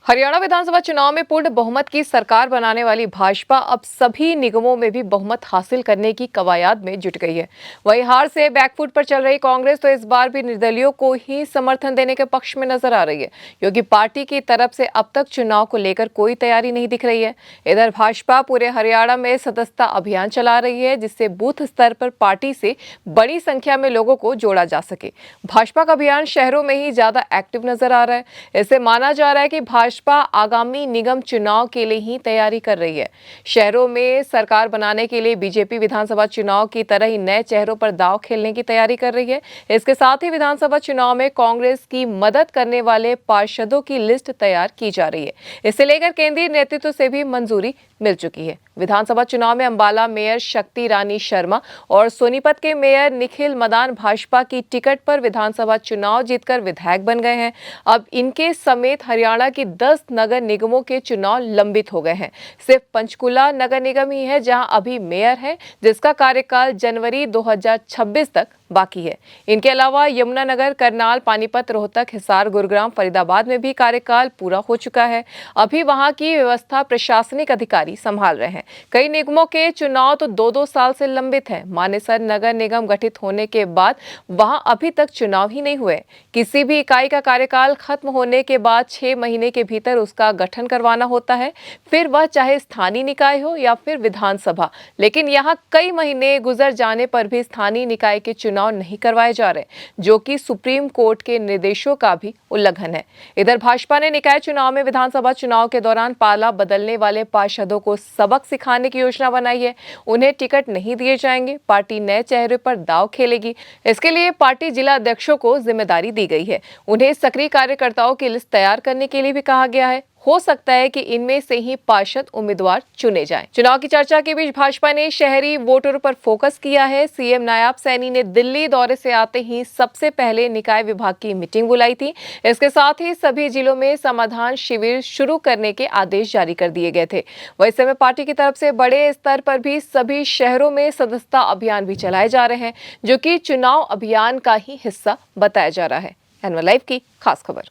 हरियाणा विधानसभा चुनाव में पूर्ण बहुमत की सरकार बनाने वाली भाजपा अब सभी निगमों में भी बहुमत हासिल करने की कवायद में जुट गई है। वहीं हार से बैकफुट पर चल रही कांग्रेस तो इस बार भी निर्दलीयों को ही समर्थन देने के पक्ष में नजर आ रही है, क्योंकि पार्टी की तरफ से अब तक चुनाव को लेकर कोई तैयारी नहीं दिख रही है। इधर भाजपा पूरे हरियाणा में सदस्यता अभियान चला रही है, जिससे बूथ स्तर पर पार्टी से बड़ी संख्या में लोगों को जोड़ा जा सके। भाजपा का अभियान शहरों में ही ज्यादा एक्टिव नजर आ रहा है। इससे माना जा रहा है कि भाजपा आगामी निगम चुनाव के लिए ही तैयारी कर रही है। शहरों में सरकार बनाने के लिए बीजेपी विधानसभा चुनाव की तरह ही नए चेहरों पर दांव खेलने की तैयारी कर रही है। इसके साथ ही विधानसभा चुनाव में कांग्रेस की मदद करने वाले पार्षदों की लिस्ट तैयार की जा रही है। इसे लेकर केंद्रीय नेतृत्व से भी मंजूरी मिल चुकी है। विधानसभा चुनाव में अंबाला मेयर शक्ति रानी शर्मा और सोनीपत के मेयर निखिल मदान भाजपा की टिकट पर विधानसभा चुनाव जीतकर विधायक बन गए हैं। अब इनके समेत हरियाणा की 10 नगर निगमों के चुनाव लंबित हो गए हैं। सिर्फ पंचकुला नगर निगम ही है जहां अभी मेयर है, जिसका कार्यकाल जनवरी 2026 तक बाकी है। इनके अलावा यमुनानगर, करनाल, पानीपत, रोहतक, हिसार, गुरुग्राम, फरीदाबाद में भी कार्यकाल पूरा हो चुका है। अभी वहां की व्यवस्था प्रशासनिक अधिकारी संभाल रहे हैं। कई निगमों के चुनाव तो 2-2 साल से लंबित है। मानेसर नगर निगम गठित होने के बाद वहां अभी तक चुनाव ही नहीं हुए। किसी भी इकाई का कार्यकाल खत्म होने के बाद 6 महीने के भीतर उसका गठन करवाना होता है, फिर वह चाहे स्थानीय निकाय हो या फिर विधानसभा। लेकिन यहाँ कई महीने गुजर जाने पर भी स्थानीय निकाय के चुनाव नहीं करवाए जा रहे, जो कि सुप्रीम कोर्ट के निर्देशों का भी उल्लंघन है। इधर भाजपा ने निकाय चुनाव में विधानसभा चुनाव के दौरान पाला बदलने वाले पार्षदों को सबक सिखाने की योजना बनाई है। उन्हें टिकट नहीं दिए जाएंगे। पार्टी नए चेहरे पर दांव खेलेगी। इसके लिए पार्टी जिला अध्यक्षों को जिम्मेदारी दी गई है। उन्हें सक्रिय कार्यकर्ताओं की लिस्ट तैयार करने के लिए भी कहा गया है। हो सकता है कि इनमें से ही पार्षद उम्मीदवार चुने जाएं। चुनाव की चर्चा के बीच भाजपा ने शहरी वोटरों पर फोकस किया है। सीएम नायब सैनी ने दिल्ली दौरे से आते ही सबसे पहले निकाय विभाग की मीटिंग बुलाई थी। इसके साथ ही सभी जिलों में समाधान शिविर शुरू करने के आदेश जारी कर दिए गए थे। वहीं समय पार्टी की तरफ से बड़े स्तर पर भी सभी शहरों में सदस्यता अभियान भी चलाए जा रहे हैं, जो कि चुनाव अभियान का ही हिस्सा बताया जा रहा है। एनवन लाइव की खास खबर।